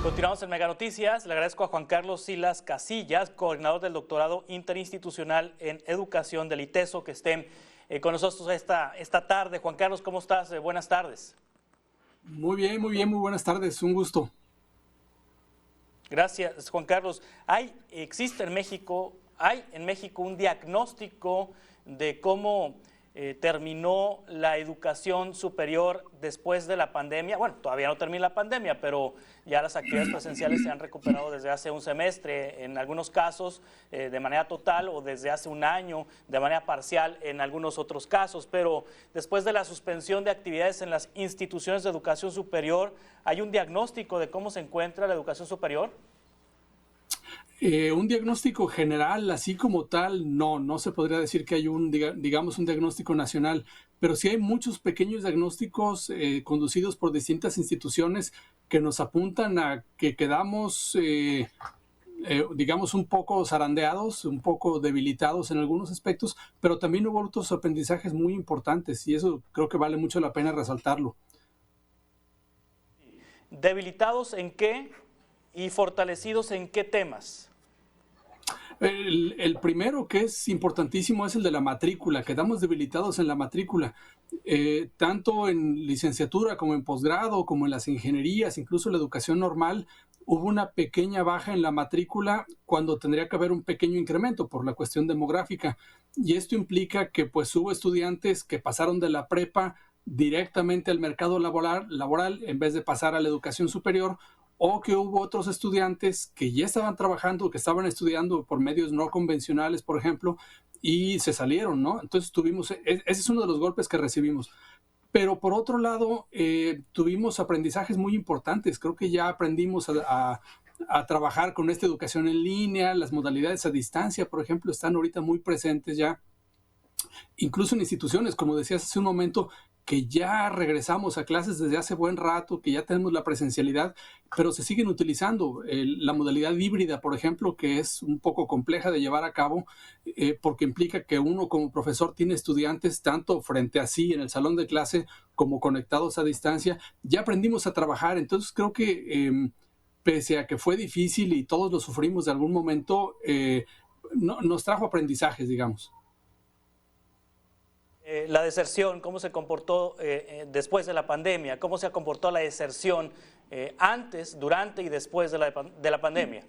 Continuamos en Mega Noticias. Le agradezco a Juan Carlos Silas Casillas, coordinador del doctorado interinstitucional en educación del ITESO, que esté con nosotros esta tarde. Juan Carlos, ¿cómo estás? Buenas tardes. Muy bien, muy buenas tardes, un gusto. Gracias, Juan Carlos. ¿Hay en México un diagnóstico de cómo terminó la educación superior después de la pandemia? Bueno, todavía no termina la pandemia, pero ya las actividades presenciales se han recuperado desde hace un semestre, en algunos casos de manera total, o desde hace un año de manera parcial en algunos otros casos. Pero después de la suspensión de actividades en las instituciones de educación superior, ¿hay un diagnóstico de cómo se encuentra la educación superior? Un diagnóstico general, así como tal, no se podría decir que hay un diagnóstico nacional, pero sí hay muchos pequeños diagnósticos conducidos por distintas instituciones que nos apuntan a que quedamos, un poco zarandeados, un poco debilitados en algunos aspectos, pero también hubo otros aprendizajes muy importantes y eso creo que vale mucho la pena resaltarlo. ¿Debilitados en qué y fortalecidos en qué temas? El primero, que es importantísimo, es el de la matrícula. Quedamos debilitados en la matrícula, tanto en licenciatura como en posgrado, como en las ingenierías, incluso en la educación normal. Hubo una pequeña baja en la matrícula cuando tendría que haber un pequeño incremento por la cuestión demográfica. Y esto implica que pues hubo estudiantes que pasaron de la prepa directamente al mercado laboral en vez de pasar a la educación superior, o que hubo otros estudiantes que ya estaban trabajando, que estaban estudiando por medios no convencionales, por ejemplo, y se salieron, ¿no? Entonces ese es uno de los golpes que recibimos. Pero por otro lado, tuvimos aprendizajes muy importantes. Creo que ya aprendimos a trabajar con esta educación en línea. Las modalidades a distancia, por ejemplo, están ahorita muy presentes ya. Incluso en instituciones, como decías hace un momento, que ya regresamos a clases desde hace buen rato, que ya tenemos la presencialidad, pero se siguen utilizando. La modalidad híbrida, por ejemplo, que es un poco compleja de llevar a cabo, porque implica que uno como profesor tiene estudiantes tanto frente a sí en el salón de clase como conectados a distancia. Ya aprendimos a trabajar, entonces creo que pese a que fue difícil y todos lo sufrimos de algún momento, nos trajo aprendizajes, digamos. La deserción, ¿cómo se comportó después de la pandemia? ¿Cómo se comportó la deserción antes, durante y después de la pandemia?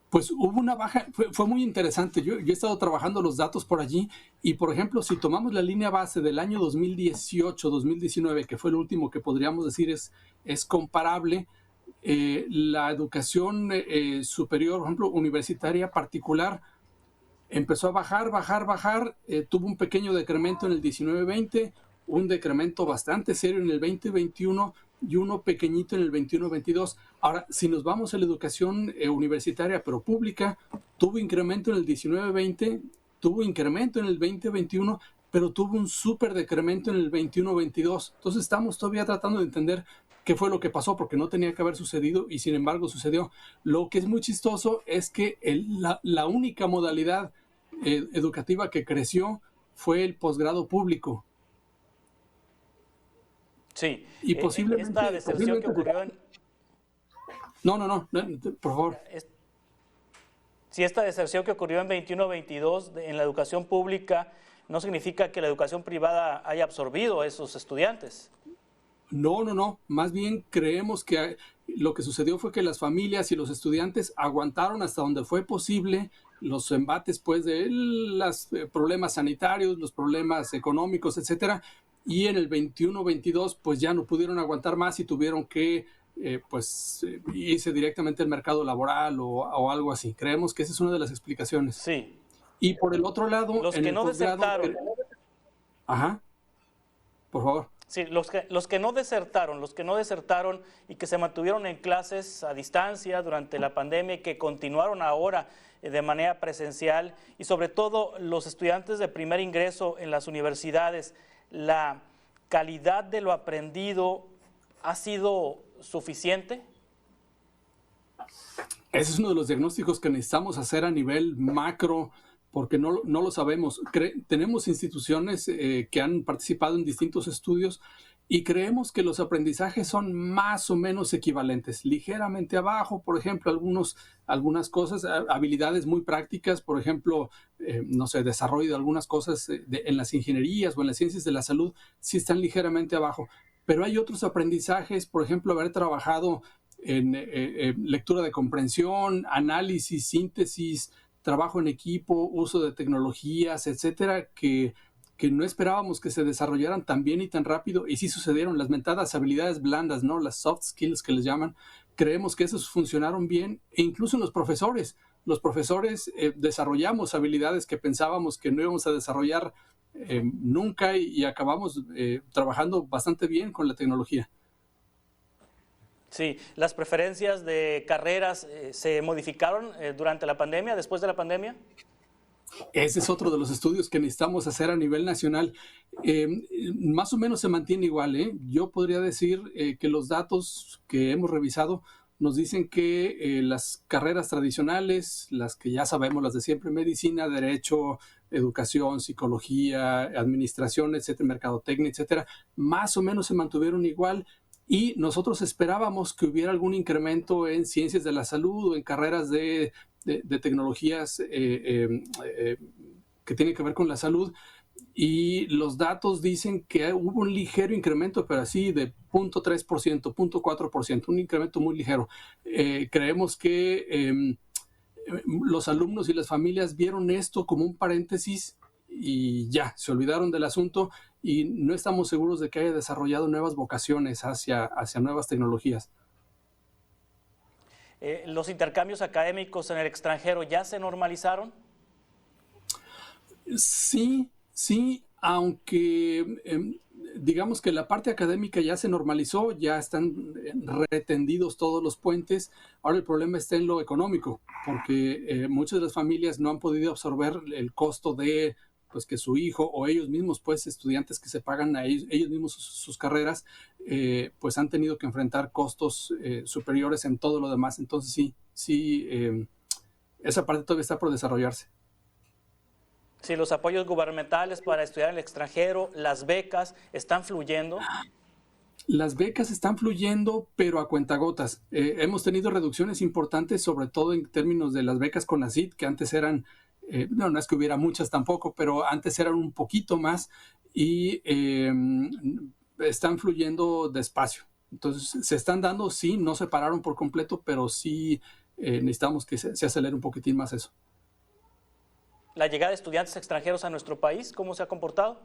Pues hubo una baja, fue muy interesante. Yo he estado trabajando los datos por allí y, por ejemplo, si tomamos la línea base del año 2018-2019, que fue el último que podríamos decir es comparable, la educación superior, por ejemplo, universitaria particular, empezó a bajar, tuvo un pequeño decremento en el 19-20, un decremento bastante serio en el 20-21 y uno pequeñito en el 21-22. Ahora, si nos vamos a la educación universitaria pero pública, tuvo incremento en el 19-20, tuvo incremento en el 20-21, pero tuvo un súper decremento en el 21-22. Entonces estamos todavía tratando de entender qué fue lo que pasó, porque no tenía que haber sucedido y sin embargo sucedió. Lo que es muy chistoso es que la única modalidad educativa que creció fue el posgrado público. Sí, y posiblemente esta deserción que ocurrió en... No, por favor. Si esta deserción que ocurrió en 21-22 en la educación pública no significa que la educación privada haya absorbido a esos estudiantes. No. Más bien creemos que lo que sucedió fue que las familias y los estudiantes aguantaron hasta donde fue posible los embates pues de los problemas sanitarios, los problemas económicos, etcétera, y en el 21-22 pues ya no pudieron aguantar más y tuvieron que irse directamente al mercado laboral o algo así. Creemos que esa es una de las explicaciones. Sí. Y por el otro lado, los que no desertaron. Ajá. Por favor. Sí, los que no desertaron y que se mantuvieron en clases a distancia durante la pandemia y que continuaron ahora de manera presencial, y sobre todo los estudiantes de primer ingreso en las universidades, ¿la calidad de lo aprendido ha sido suficiente? Ese es uno de los diagnósticos que necesitamos hacer a nivel macro, porque no lo sabemos. Tenemos instituciones que han participado en distintos estudios y creemos que los aprendizajes son más o menos equivalentes, ligeramente abajo, por ejemplo, algunas cosas, habilidades muy prácticas, por ejemplo, no sé, desarrollo de algunas cosas en las ingenierías o en las ciencias de la salud, sí están ligeramente abajo, pero hay otros aprendizajes, por ejemplo, haber trabajado en lectura de comprensión, análisis, síntesis, trabajo en equipo, uso de tecnologías, etcétera, que no esperábamos que se desarrollaran tan bien y tan rápido, y sí sucedieron las mentadas habilidades blandas, ¿no? Las soft skills que les llaman. Creemos que esos funcionaron bien, e incluso en los profesores. Los profesores desarrollamos habilidades que pensábamos que no íbamos a desarrollar nunca, y acabamos trabajando bastante bien con la tecnología. Sí, las preferencias de carreras se modificaron durante la pandemia, después de la pandemia. Ese es otro de los estudios que necesitamos hacer a nivel nacional. Eh, Más o menos se mantiene igual, ¿eh? Yo podría decir que los datos que hemos revisado nos dicen que las carreras tradicionales, las que ya sabemos, las de siempre, medicina, derecho, educación, psicología, administración, etcétera, mercadotecnia, etcétera, más o menos se mantuvieron igual. Y nosotros esperábamos que hubiera algún incremento en ciencias de la salud o en carreras de tecnologías que tienen que ver con la salud, y los datos dicen que hubo un ligero incremento, pero así de 0.3%, 0.4%, un incremento muy ligero. Creemos que los alumnos y las familias vieron esto como un paréntesis y ya, se olvidaron del asunto, y no estamos seguros de que haya desarrollado nuevas vocaciones hacia nuevas tecnologías. ¿Los intercambios académicos en el extranjero ya se normalizaron? Sí, sí, aunque digamos que la parte académica ya se normalizó, ya están retendidos todos los puentes. Ahora el problema está en lo económico, porque muchas de las familias no han podido absorber el costo de, pues, que su hijo o ellos mismos, pues estudiantes que se pagan a ellos mismos sus carreras, pues han tenido que enfrentar costos superiores en todo lo demás. Entonces sí, esa parte todavía está por desarrollarse. Si los apoyos gubernamentales para estudiar en el extranjero, las becas, ¿están fluyendo? Las becas están fluyendo, pero a cuentagotas. Hemos tenido reducciones importantes, sobre todo en términos de las becas CONACYT, que antes eran, no es que hubiera muchas tampoco, pero antes eran un poquito más, y están fluyendo despacio. Entonces, se están dando, sí, no se pararon por completo, pero sí necesitamos que se acelere un poquitín más eso. La llegada de estudiantes extranjeros a nuestro país, ¿cómo se ha comportado?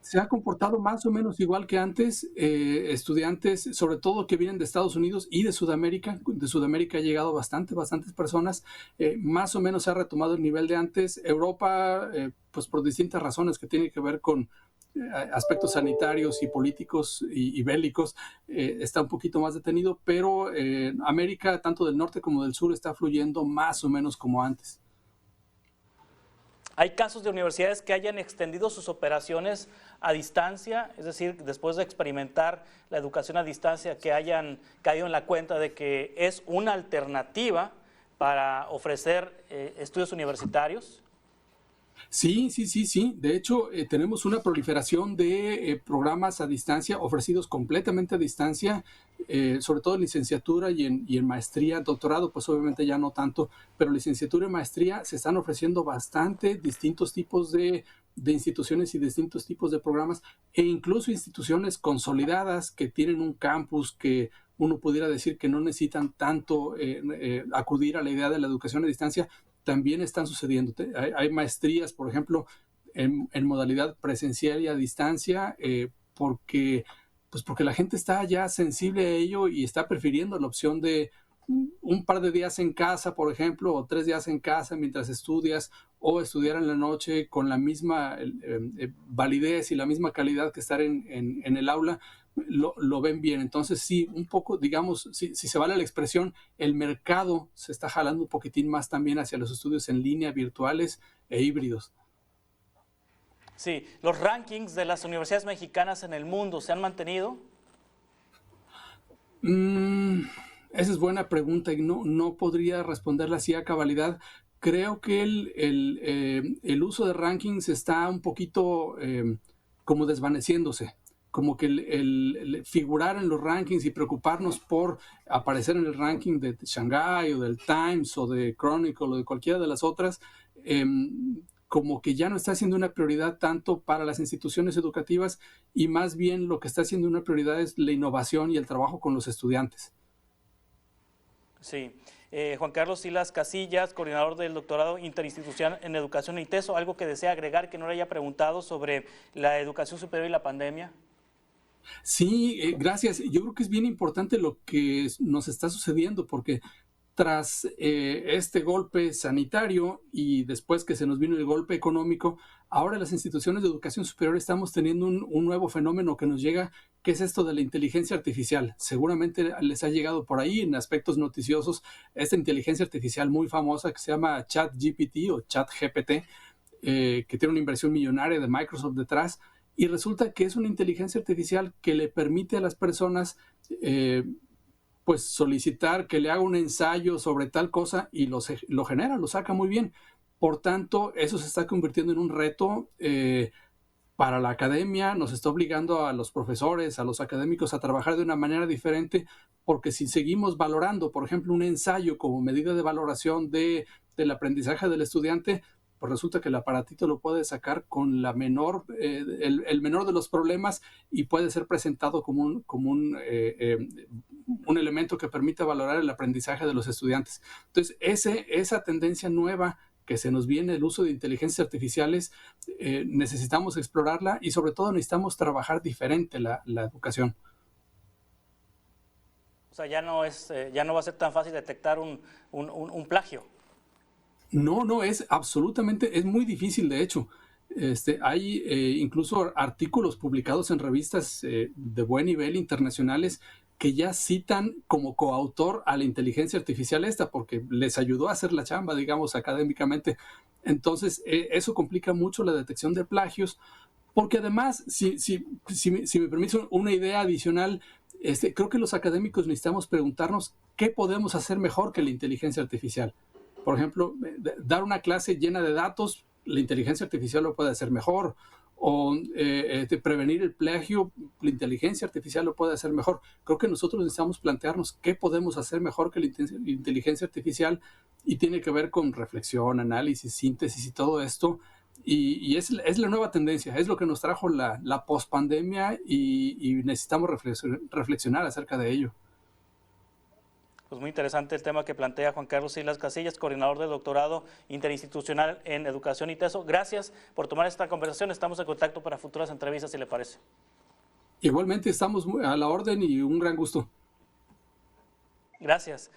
Se ha comportado más o menos igual que antes. Estudiantes, sobre todo que vienen de Estados Unidos y de Sudamérica. De Sudamérica ha llegado bastantes personas. Más o menos se ha retomado el nivel de antes. Europa, pues por distintas razones que tienen que ver con aspectos sanitarios y políticos y bélicos, está un poquito más detenido, pero América, tanto del norte como del sur, está fluyendo más o menos como antes. ¿Hay casos de universidades que hayan extendido sus operaciones a distancia? Es decir, después de experimentar la educación a distancia, que hayan caído en la cuenta de que es una alternativa para ofrecer estudios universitarios. Sí. De hecho, tenemos una proliferación de programas a distancia, ofrecidos completamente a distancia, sobre todo en licenciatura y en maestría. Doctorado, pues obviamente ya no tanto, pero licenciatura y maestría se están ofreciendo bastante, distintos tipos de instituciones y distintos tipos de programas, e incluso instituciones consolidadas que tienen un campus que uno pudiera decir que no necesitan tanto acudir a la idea de la educación a distancia. También están sucediendo. Hay maestrías, por ejemplo, en modalidad presencial y a distancia, porque la gente está ya sensible a ello y está prefiriendo la opción de un par de días en casa, por ejemplo, o 3 días en casa mientras estudias, o estudiar en la noche con la misma validez y la misma calidad que estar en el aula. Lo ven bien. Entonces sí, un poco, digamos, si se vale la expresión, el mercado se está jalando un poquitín más también hacia los estudios en línea, virtuales e híbridos. Sí, ¿los rankings de las universidades mexicanas en el mundo se han mantenido? Esa es buena pregunta y no podría responderla así a cabalidad. Creo que el uso de rankings está un poquito como desvaneciéndose. como que el figurar en los rankings y preocuparnos por aparecer en el ranking de Shanghai o del Times o de Chronicle o de cualquiera de las otras, como que ya no está siendo una prioridad tanto para las instituciones educativas y más bien lo que está siendo una prioridad es la innovación y el trabajo con los estudiantes. Sí. Juan Carlos Silas Casillas, coordinador del doctorado interinstitucional en educación ITESO, ¿algo que desea agregar que no le haya preguntado sobre la educación superior y la pandemia? Sí, gracias. Yo creo que es bien importante lo que nos está sucediendo porque tras este golpe sanitario y después que se nos vino el golpe económico, ahora las instituciones de educación superior estamos teniendo un nuevo fenómeno que nos llega, que es esto de la inteligencia artificial. Seguramente les ha llegado por ahí en aspectos noticiosos esta inteligencia artificial muy famosa que se llama ChatGPT o ChatGPT, que tiene una inversión millonaria de Microsoft detrás, y resulta que es una inteligencia artificial que le permite a las personas pues solicitar que le haga un ensayo sobre tal cosa y lo genera, lo saca muy bien. Por tanto, eso se está convirtiendo en un reto para la academia, nos está obligando a los profesores, a los académicos a trabajar de una manera diferente, porque si seguimos valorando, por ejemplo, un ensayo como medida de valoración del aprendizaje del estudiante, pues resulta que el aparatito lo puede sacar con el menor de los problemas y puede ser presentado como un elemento que permite valorar el aprendizaje de los estudiantes. Entonces, esa tendencia nueva que se nos viene, el uso de inteligencias artificiales, necesitamos explorarla y sobre todo necesitamos trabajar diferente la educación. O sea, ya no va a ser tan fácil detectar un plagio. No, es absolutamente, es muy difícil de hecho. Hay incluso artículos publicados en revistas de buen nivel internacionales que ya citan como coautor a la inteligencia artificial porque les ayudó a hacer la chamba, digamos, académicamente. Entonces, eso complica mucho la detección de plagios, porque además, si me permites una idea adicional, creo que los académicos necesitamos preguntarnos qué podemos hacer mejor que la inteligencia artificial. Por ejemplo, dar una clase llena de datos, la inteligencia artificial lo puede hacer mejor. O prevenir el plagio, la inteligencia artificial lo puede hacer mejor. Creo que nosotros necesitamos plantearnos qué podemos hacer mejor que la inteligencia artificial y tiene que ver con reflexión, análisis, síntesis y todo esto. Y es la nueva tendencia, es lo que nos trajo la pospandemia y necesitamos reflexionar acerca de ello. Pues muy interesante el tema que plantea Juan Carlos Silas Casillas, coordinador del doctorado interinstitucional en educación ITESO. Gracias por tomar esta conversación. Estamos en contacto para futuras entrevistas, si le parece. Igualmente estamos a la orden y un gran gusto. Gracias.